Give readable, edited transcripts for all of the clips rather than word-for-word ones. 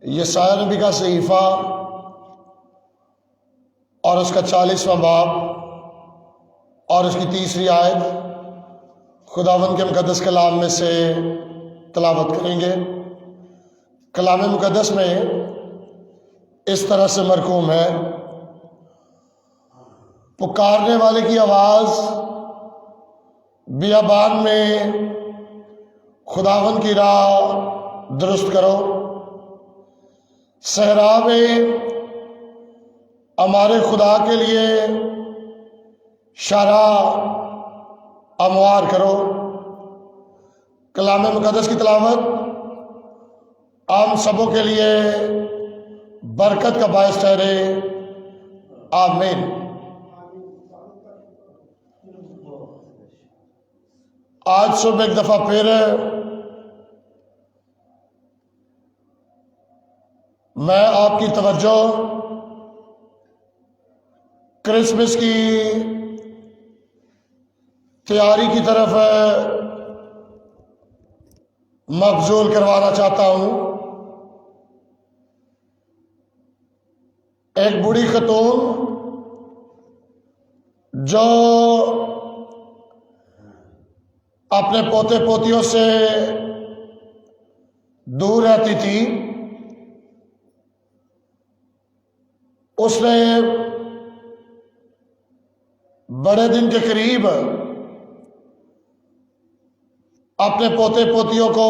यसाया नबी का सहीफ़ा और उसका 40वां बाब और उसकी 3री आयत खुदावंद के मुकद्दस कलाम में से तलावत करेंगे। कलाम मुकद्दस में इस तरह से मरकूम है, पुकारने वाले की आवाज़ बियाबान में खुदावंद की राह दुरुस्त करो, सहरा में हमारे खुदा के लिए शारा अमवार करो। कलाम मुकद्दस की तलावत आम सबों के लिए बरकत का बायस ठहरे। आमीन। आज सुबह एक दफ़ा फिर मैं आपकी तवज्जो क्रिसमस की तैयारी की तरफ मबजूल करवाना चाहता हूं। एक बूढ़ी खतून जो अपने पोते पोतियों से दूर रहती थी, उसने बड़े दिन के करीब अपने पोते पोतियों को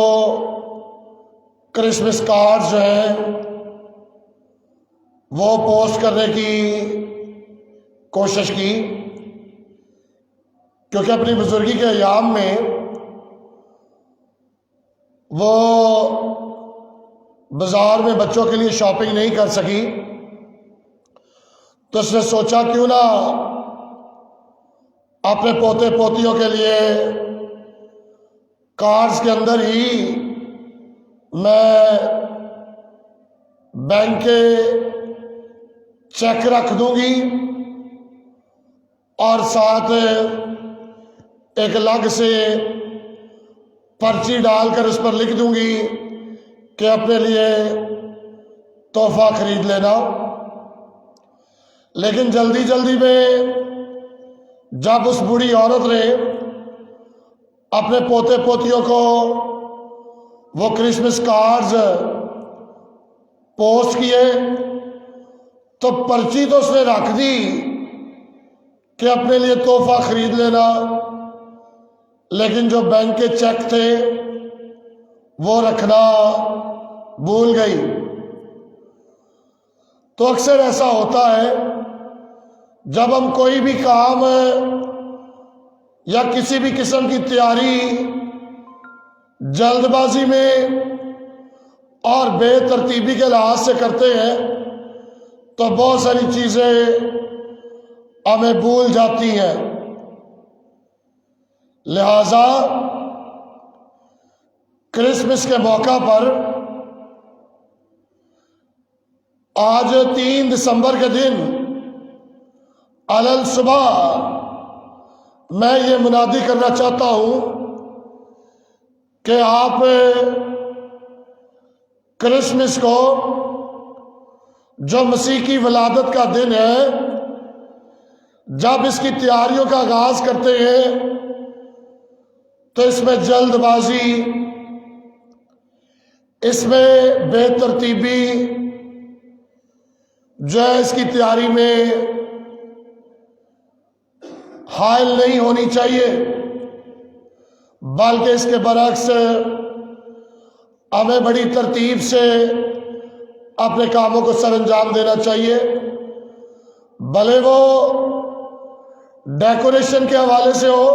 क्रिसमस कार्ड जो है वो पोस्ट करने की कोशिश की, क्योंकि अपनी बुजुर्गी के अयाम में वो बाजार में बच्चों के लिए शॉपिंग नहीं कर सकी। तो उसने सोचा क्यों ना अपने पोते पोतियों के लिए कार्ड्स के अंदर ही मैं बैंक के चेक रख दूंगी और साथ एक अलग से पर्ची डालकर उस पर लिख दूंगी कि अपने लिए तोहफा खरीद लेना। लेकिन जल्दी जल्दी में जब उस बूढ़ी औरत ने अपने पोते पोतियों को वो क्रिसमस कार्ड्स पोस्ट किए तो पर्ची तो उसने रख दी कि अपने लिए तोहफा खरीद लेना, लेकिन जो बैंक के चेक थे वो रखना भूल गई। तो अक्सर ऐसा होता है, जब हम कोई भी काम या किसी भी किस्म की तैयारी जल्दबाजी में और बेतरतीबी के लिहाज से करते हैं तो बहुत सारी चीजें हमें भूल जाती हैं। लिहाजा क्रिसमस के मौका पर आज 3 दिसंबर के दिन अलल सुबह मैं ये मुनादी करना चाहता हूं कि आप क्रिसमस को, जो मसीह की विलादत का दिन है, जब इसकी तैयारियों का आगाज करते हैं तो इसमें जल्दबाजी, इसमें बेतरतीबी जो है इसकी तैयारी में हायल नहीं होनी चाहिए, बल्कि इसके बरक्स हमें बड़ी तरतीब से अपने कामों को सरअंजाम देना चाहिए। भले वो डेकोरेशन के हवाले से हो,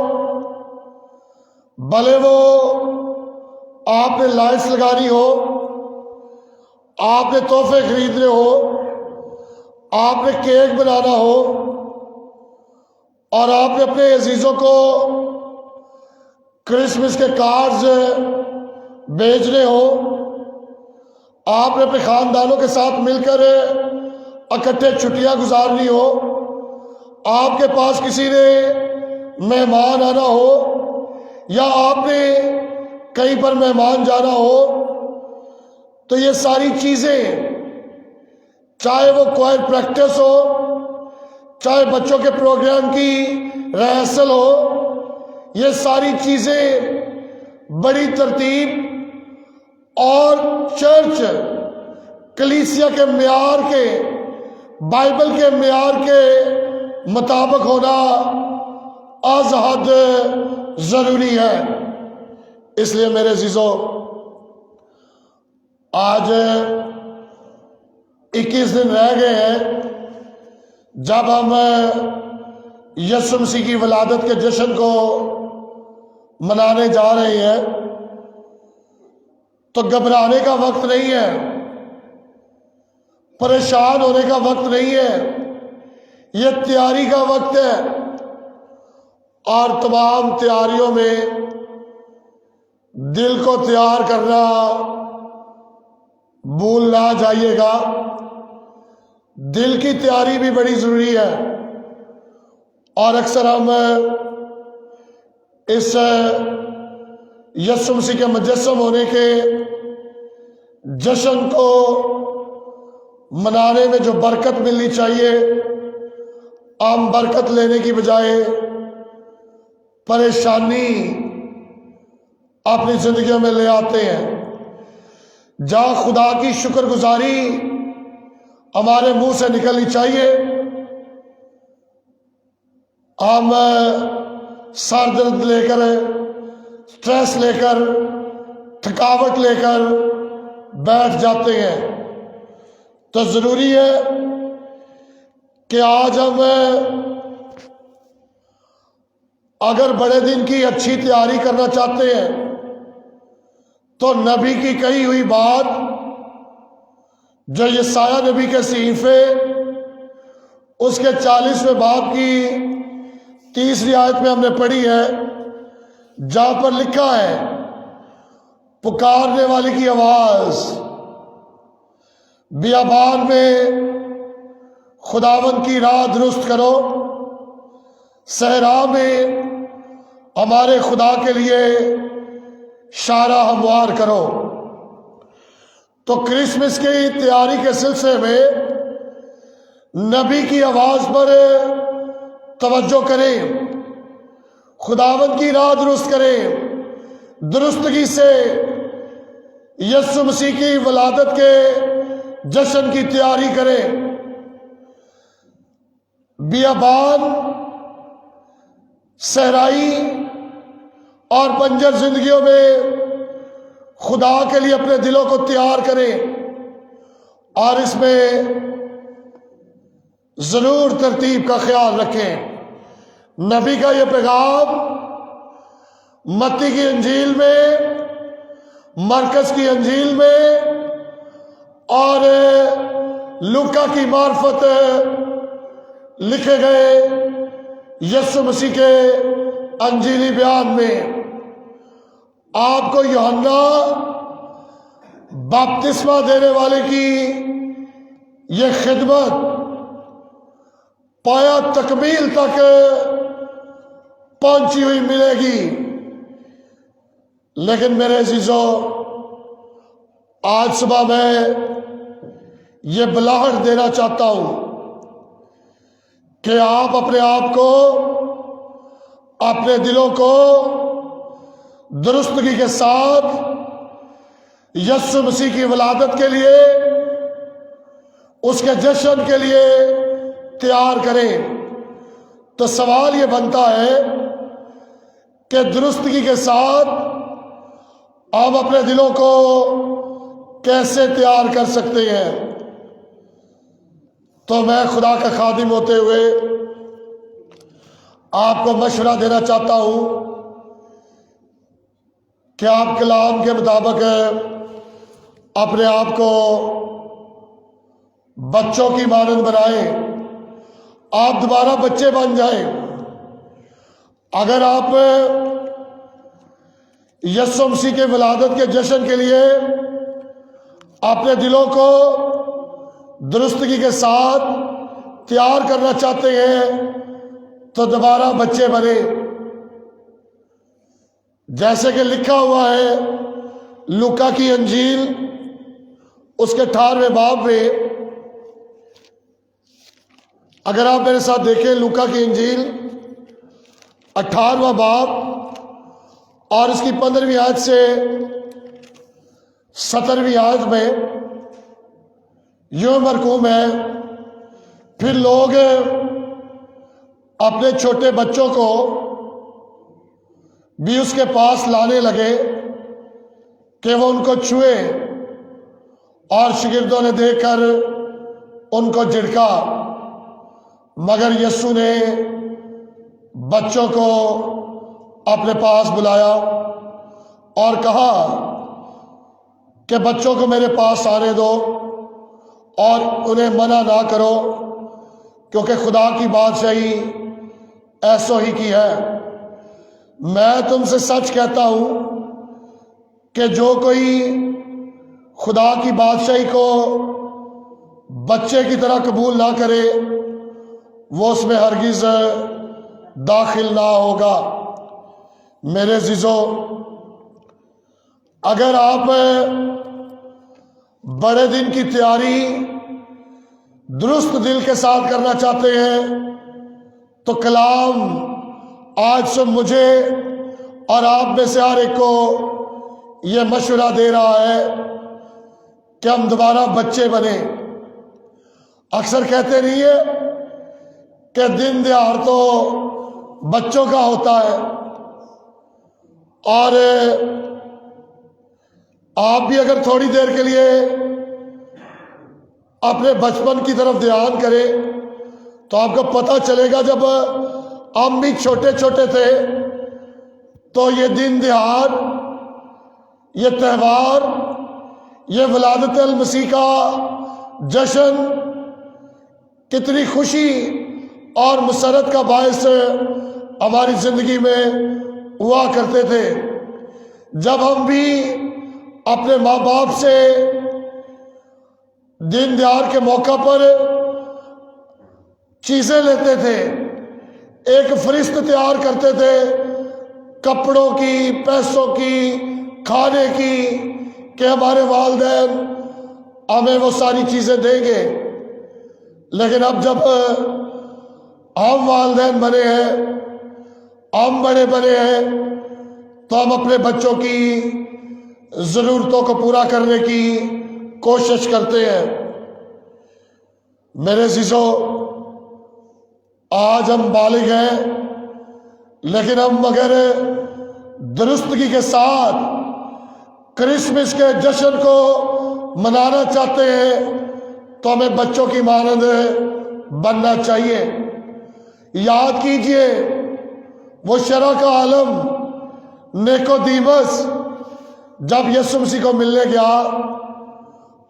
भले वो आपने लाइट्स लगानी हो, आपने तोहफे खरीदने हो, आपने केक बनाना हो और आपने अपने अजीजों को क्रिसमस के कार्ड्स भेजने हो, आपने अपने खानदानों के साथ मिलकर इकट्ठे छुट्टियां गुजारनी हो, आपके पास किसी ने मेहमान आना हो या आपने कहीं पर मेहमान जाना हो, तो ये सारी चीजें, चाहे वो क्वायर प्रैक्टिस हो, चाहे बच्चों के प्रोग्राम की रिहर्सल हो, ये सारी चीजें बड़ी तरतीब और चर्च कलीसिया के म्यार के, बाइबल के म्यार के मुताबिक होना आज हद जरूरी है। इसलिए मेरे अजीजों, आज 21 दिन रह गए हैं जब हम यीशु मसीह की विलादत के जश्न को मनाने जा रहे हैं। तो घबराने का वक्त नहीं है, परेशान होने का वक्त नहीं है, यह तैयारी का वक्त है। और तमाम तैयारियों में दिल को तैयार करना भूल ना जाइएगा। दिल की तैयारी भी बड़ी जरूरी है। और अक्सर हम इस यीशु मसीह के मुजस्सम होने के जश्न को मनाने में जो बरकत मिलनी चाहिए, हम बरकत लेने की बजाय परेशानी अपनी जिंदगियों में ले आते हैं। जहां खुदा की शुक्रगुजारी हमारे मुंह से निकलनी चाहिए, हम सर दर्द लेकर, स्ट्रेस लेकर, थकावट लेकर बैठ जाते हैं। तो जरूरी है कि आज हम अगर बड़े दिन की अच्छी तैयारी करना चाहते हैं तो नबी की कही हुई बात जो यशायाह नबी के सहीफे उसके 40वें बाब की 3री आयत में हमने पढ़ी है, जहां पर लिखा है, पुकारने वाले की आवाज बियाबान में खुदावन की राह दुरुस्त करो, सहरा में हमारे खुदा के लिए शारा हमवार करो। तो क्रिसमस की तैयारी के सिलसिले में नबी की आवाज पर तवज्जो करें, खुदावन की राह दुरुस्त करें, दुरुस्तगी से यीशु मसीह की विलादत के जश्न की तैयारी करें। बियाबान, सहराई और बंजर जिंदगियों में खुदा के लिए अपने दिलों को तैयार करें और इसमें जरूर तरतीब का ख्याल रखें। नबी का यह पैगाम मत्ती की अंजील में, मरकस की अंजील में और लूका की मार्फत लिखे गए यीशु मसीह के अंजीली बयान में आपको यूहन्ना बपतिस्मा देने वाले की यह खिदमत पाया तकमील तक पहुंची हुई मिलेगी। लेकिन मेरे अजीजों, आज सुबह मैं ये बुलाहट देना चाहता हूं कि आप अपने आप को, अपने दिलों को दुरुस्तगी के साथ यीशु मसीह की विलादत के लिए, उसके जश्न के लिए तैयार करें। तो सवाल ये बनता है कि दुरुस्तगी के साथ आप अपने दिलों को कैसे तैयार कर सकते हैं। तो मैं खुदा का खादिम होते हुए आपको मशवरा देना चाहता हूं कि आप कलाम के मुताबिक अपने आप को बच्चों की मानंद बनाएं, आप दोबारा बच्चे बन जाएं। अगर आप यीशु मसीह के विलादत के जश्न के लिए अपने दिलों को दुरुस्तगी के साथ तैयार करना चाहते हैं तो दोबारा बच्चे बने। जैसे कि लिखा हुआ है लूका की अंजील उसके 18वें बाब में अगर आप मेरे साथ देखें लूका की इंजील 18वां बाब और इसकी 15वीं आयत से 17वीं आयत में यूं मरकूम है, फिर लोग अपने छोटे बच्चों को भी उसके पास लाने लगे कि वो उनको छुए, और शागिर्दों ने देखकर उनको झिड़का, मगर यीशु ने बच्चों को अपने पास बुलाया और कहा कि बच्चों को मेरे पास आने दो और उन्हें मना ना करो, क्योंकि खुदा की बादशाही ऐसो ही की है। मैं तुमसे सच कहता हूं कि जो कोई खुदा की बादशाही को बच्चे की तरह कबूल ना करे वो उसमें हरगिज दाखिल ना होगा। मेरे अजीजों, अगर आप बड़े दिन की तैयारी दुरुस्त दिल के साथ करना चाहते हैं तो कलाम आज से मुझे और आप में से हर एक को यह मशवरा दे रहा है कि हम दोबारा बच्चे बने। अक्सर कहते नहीं है कि दिन दहाड़ तो बच्चों का होता है, और आप भी अगर थोड़ी देर के लिए अपने बचपन की तरफ ध्यान करें तो आपको पता चलेगा जब हम भी छोटे छोटे थे तो ये दिन दहाड़, ये त्यौहार, ये विलादत अल मसीह का जश्न कितनी खुशी और मुसरत का बायस हमारी जिंदगी में हुआ करते थे। जब हम भी अपने माँ बाप से दिन दहाड़ के मौका पर चीजें लेते थे, एक फरिश्त तैयार करते थे कपड़ों की, पैसों की, खाने की, कि हमारे वालिदैन हमें वो सारी चीजें देंगे। लेकिन अब जब हम वालिदैन बने हैं, हम बड़े बने हैं, तो हम अपने बच्चों की जरूरतों को पूरा करने की कोशिश करते हैं। मेरे अजीजों, आज हम बालिग हैं, लेकिन हम अगर दुरुस्तगी के साथ क्रिसमस के जश्न को मनाना चाहते हैं तो हमें बच्चों की मानद बनना चाहिए। याद कीजिए वो शरा का आलम निकोदेमुस जब यीशु मसीह को मिलने गया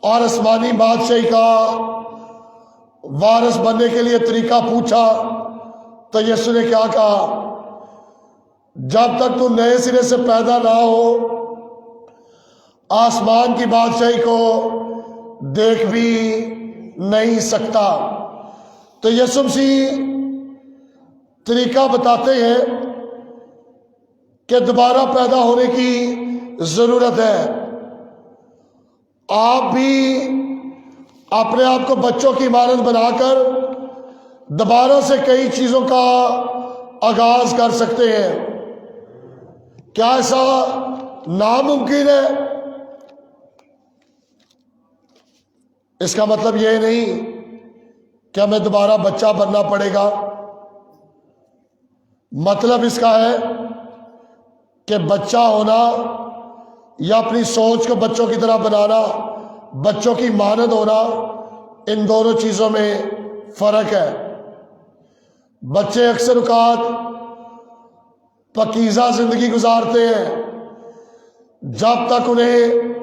और आसमानी बादशाही का वारिस बनने के लिए तरीका पूछा तो यीशु ने क्या कहा, जब तक तू नए सिरे से पैदा ना हो आसमान की बादशाही को देख भी नहीं सकता। तो यीशु मसीह तरीका बताते हैं कि दोबारा पैदा होने की जरूरत है। आप भी अपने आप को बच्चों की मानद बनाकर दोबारा से कई चीजों का आगाज कर सकते हैं। क्या ऐसा नामुमकिन है? इसका मतलब यह नहीं कि हमें दोबारा बच्चा बनना पड़ेगा। मतलब इसका है कि बच्चा होना या अपनी सोच को बच्चों की तरह बनाना, बच्चों की मानद होना, इन दोनों चीजों में फर्क है। बच्चे अक्सर औकात पकीज़ा जिंदगी गुजारते हैं जब तक उन्हें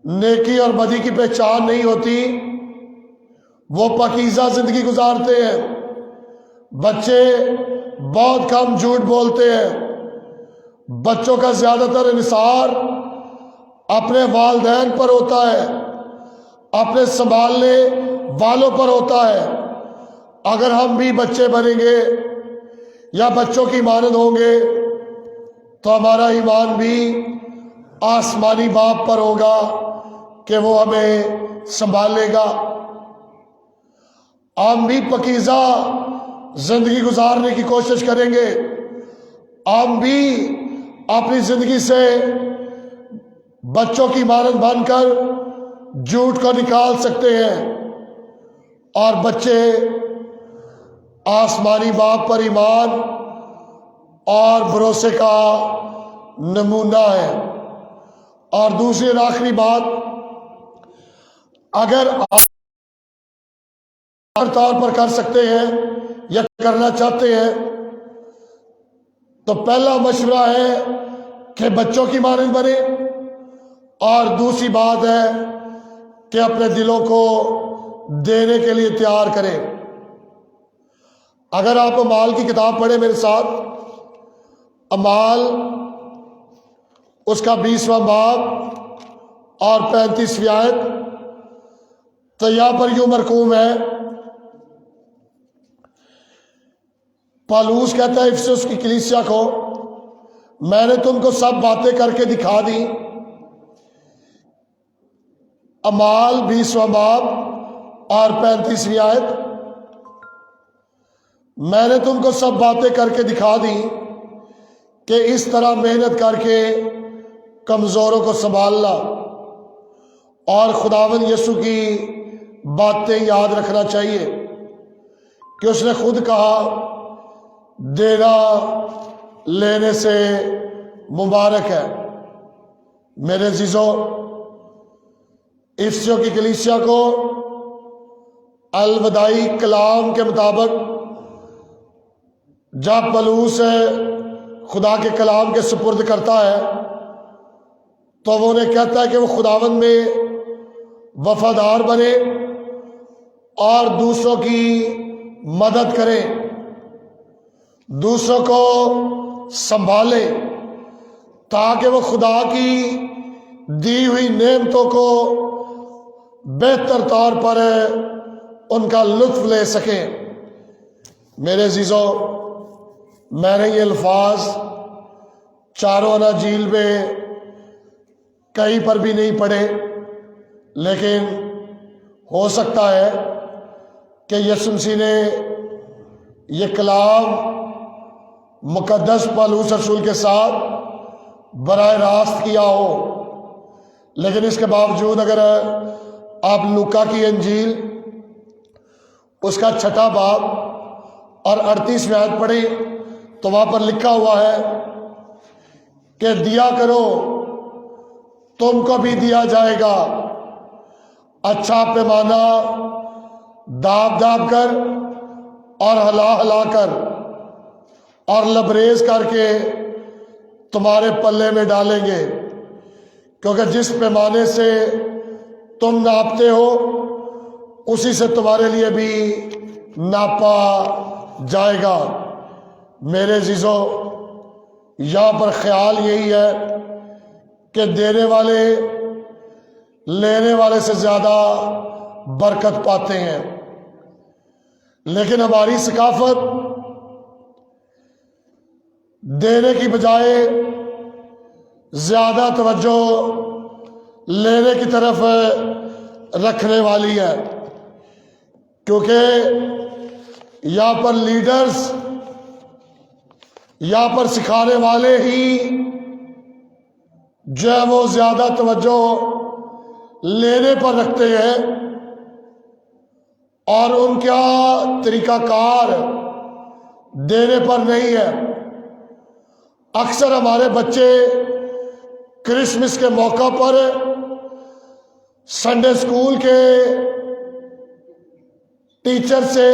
नेकी और बदी की पहचान नहीं होती, वो पकीज़ा जिंदगी गुजारते हैं। बच्चे बहुत कम झूठ बोलते हैं। बच्चों का ज्यादातर इंसार अपने वालिदैन पर होता है, अपने संभालने वालों पर होता है। अगर हम भी बच्चे बनेंगे या बच्चों की मानद होंगे तो हमारा ईमान भी आसमानी बाप पर होगा कि वो हमें संभालेगा। हम भी पकीज़ा जिंदगी गुजारने की कोशिश करेंगे। हम भी अपनी जिंदगी से बच्चों की मानद बनकर झूठ को निकाल सकते हैं, और बच्चे आसमानी बाप पर ईमान और भरोसे का नमूना है। और दूसरी और आखिरी बात, अगर आप तौर पर कर सकते हैं या करना चाहते हैं, तो पहला मशवरा है कि बच्चों की मानद बने, और दूसरी बात है कि अपने दिलों को देने के लिए तैयार करें। अगर आप अमाल की किताब पढ़े मेरे साथ, अमाल उसका 20वां बाब और 35वीं आयत, तो यहां पर यूं मरकूम है, पौलुस कहता है इफिसुस की कलीसिया को, मैंने तुमको सब बातें करके दिखा दी। अमाल 20वां बाब और 35वीं आयत, मैंने तुमको सब बातें करके दिखा दी कि इस तरह मेहनत करके कमजोरों को संभालना और खुदावंद यीशु की बातें याद रखना चाहिए कि उसने खुद कहा, देना लेने से मुबारक है। मेरे अजीजों, इफिसियों की कलीसिया को अलविदाई कलाम के मुताबिक जब पौलुस खुदा के कलाम के सुपुर्द करता है, तो वो उन्हें कहता है कि वो खुदावंद में वफादार बने और दूसरों की मदद करें, दूसरों को संभाले, ताकि वो खुदा की दी हुई नेमतों को बेहतर तौर पर उनका लुत्फ ले सकें। मेरे अजीजों, मैंने ये अल्फाज चारों अनाजील में कहीं पर भी नहीं पढ़े, लेकिन हो सकता है कि यीशु मसीह ने ये कलाम मुकद्दस पौलुस रसूल के साथ बराह रास्त किया हो। लेकिन इसके बावजूद अगर आप लूका की अंजील उसका 6ठा बाब और 38वीं आयत पढ़े, तो वहां पर लिखा हुआ है कि दिया करो तुमको भी दिया जाएगा, अच्छा पैमाना दाब दाब कर और हला हला कर और लबरेज करके तुम्हारे पल्ले में डालेंगे, क्योंकि जिस पैमाने से तुम नापते हो उसी से तुम्हारे लिए भी नापा जाएगा। मेरे अजीजों, यहां पर ख्याल यही है कि देने वाले लेने वाले से ज्यादा बरकत पाते हैं, लेकिन हमारी सकाफत देने की बजाय ज्यादा तवज्जो लेने की तरफ रखने वाली है, क्योंकि यहां पर लीडर्स, यहां पर सिखाने वाले ही जो है वो ज्यादा तवज्जो लेने पर रखते हैं और उनका तरीकाकार देने पर नहीं है। अक्सर हमारे बच्चे क्रिसमस के मौका पर संडे स्कूल के टीचर से,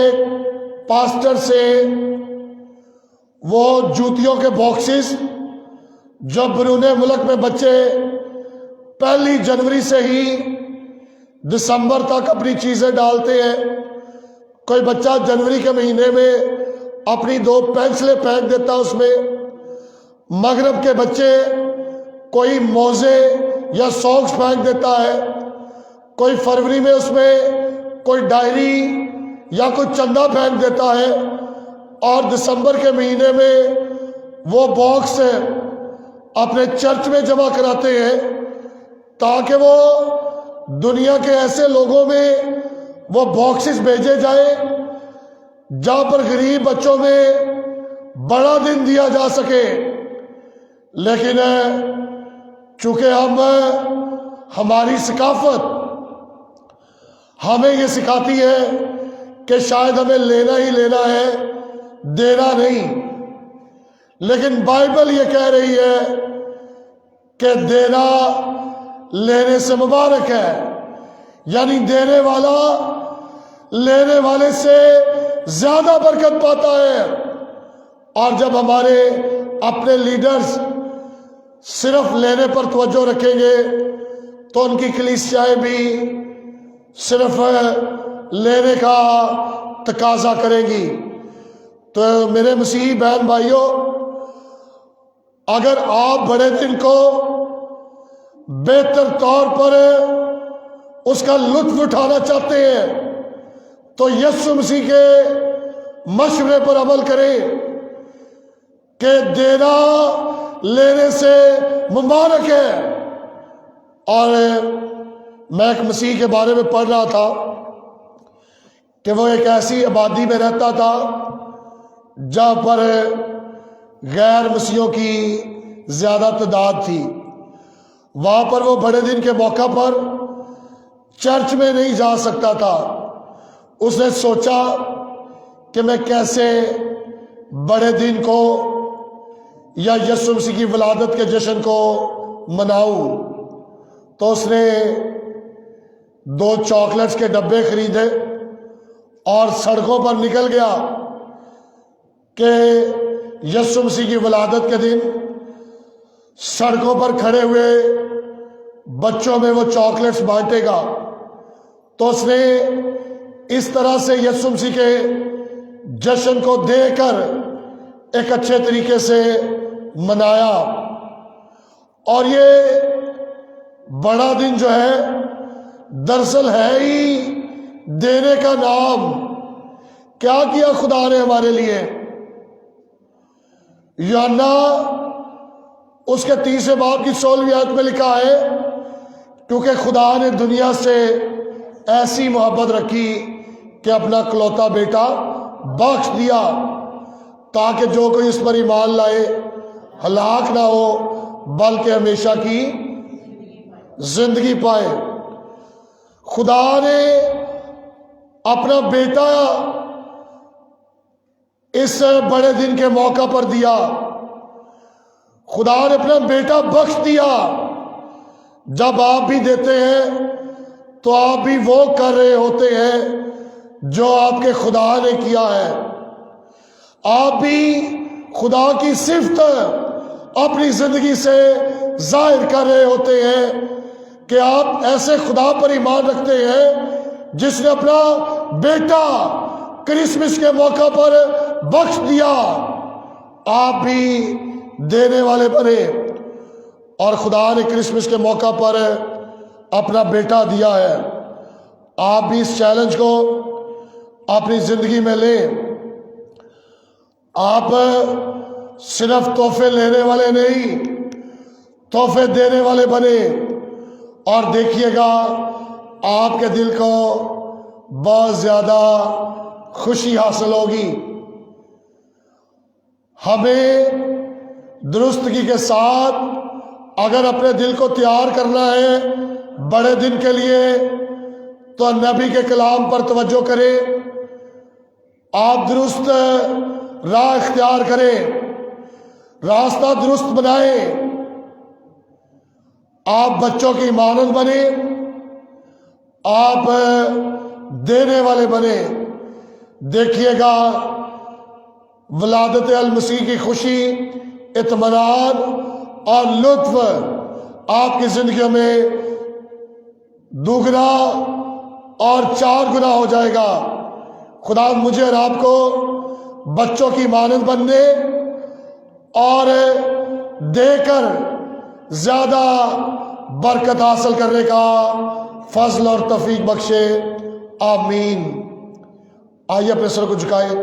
पास्टर से वो जूतियों के बॉक्सेस जो बरूने मुल्क में बच्चे 1 जनवरी से ही दिसंबर तक अपनी चीजें डालते हैं। कोई बच्चा जनवरी के महीने में अपनी 2 पेंसिलें फेंक देता, उसमें मगरब के बच्चे कोई मोजे या सॉक्स फेंक देता है, कोई फरवरी में उसमें कोई डायरी या कोई चंदा फेंक देता है, और दिसंबर के महीने में वो बॉक्स अपने चर्च में जमा कराते हैं ताकि वो दुनिया के ऐसे लोगों में वो बॉक्सेस भेजे जाए जहां पर गरीब बच्चों में बड़ा दिन दिया जा सके। लेकिन चूंकि हमारी सकाफत हमें ये सिखाती है कि शायद हमें लेना ही लेना है, देना नहीं। लेकिन बाइबल ये कह रही है कि देना लेने से मुबारक है, यानी देने वाला लेने वाले से ज्यादा बरकत पाता है। और जब हमारे अपने लीडर्स सिर्फ लेने पर तवज्जो रखेंगे तो उनकी कलीसियाएं भी सिर्फ लेने का तकाजा करेंगी। तो मेरे मसीही बहन भाइयों, अगर आप बड़े दिन को बेहतर तौर पर उसका लुत्फ उठाना चाहते हैं तो यीशु मसीह के मशवरे पर अमल करें कि देना लेने से मुबारक है। और मैं एक मसीह के बारे में पढ़ रहा था कि वो एक ऐसी आबादी में रहता था जहां पर गैर मसीहों की ज्यादा तादाद थी। वहां पर वो बड़े दिन के मौका पर चर्च में नहीं जा सकता था। उसने सोचा कि मैं कैसे बड़े दिन को या यीशु मसीह की विलादत के जश्न को मनाऊं। तो उसने 2 चॉकलेट्स के डब्बे खरीदे और सड़कों पर निकल गया कि यीशु मसीह की विलादत के दिन सड़कों पर खड़े हुए बच्चों में वो चॉकलेट्स बांटेगा। तो उसने इस तरह से यीशु मसीह के जश्न को देकर एक अच्छे तरीके से मनाया। और ये बड़ा दिन जो है दरअसल है ही देने का नाम। क्या किया खुदा ने हमारे लिए? यूहन्ना उसके 30 बाब की 16वीं आयत में लिखा है, क्योंकि खुदा ने दुनिया से ऐसी मोहब्बत रखी कि अपना इकलौता बेटा बख्श दिया ताकि जो कोई इस पर ईमान लाए हलाक ना हो बल्कि हमेशा की जिंदगी पाए। खुदा ने अपना बेटा इस बड़े दिन के मौका पर दिया। खुदा ने अपना बेटा बख्श दिया। जब आप भी देते हैं तो आप भी वो कर रहे होते हैं जो आपके खुदा ने किया है। आप भी खुदा की सिफ्त अपनी जिंदगी से जाहिर कर रहे होते हैं कि आप ऐसे खुदा पर ईमान रखते हैं जिसने अपना बेटा क्रिसमस के मौका पर बख्श दिया। आप भी देने वाले बने और खुदा ने क्रिसमस के मौका पर अपना बेटा दिया है। आप भी इस चैलेंज को अपनी जिंदगी में लें। आप सिर्फ तोहफे लेने वाले नहीं, तोहफे देने वाले बने और देखिएगा आपके दिल को बहुत ज्यादा खुशी हासिल होगी। हमें दुरुस्तगी के साथ अगर अपने दिल को तैयार करना है बड़े दिन के लिए तो नबी के कलाम पर तवज्जो करें। आप दुरुस्त राह इख्तियार करें, रास्ता दुरुस्त बनाएं। आप बच्चों की मानद बने, आप देने वाले बने। देखिएगा विलादत अल मसीह की खुशी, इत्मीनान और लुत्फ आपकी जिंदगी में दुगना और 4 गुना हो जाएगा। खुदा मुझे और आपको बच्चों की मानद बनने और देकर ज्यादा बरकत हासिल करने का फजल और तौफीक बख्शे। आमीन। आइए अपने सर को झुकाएं।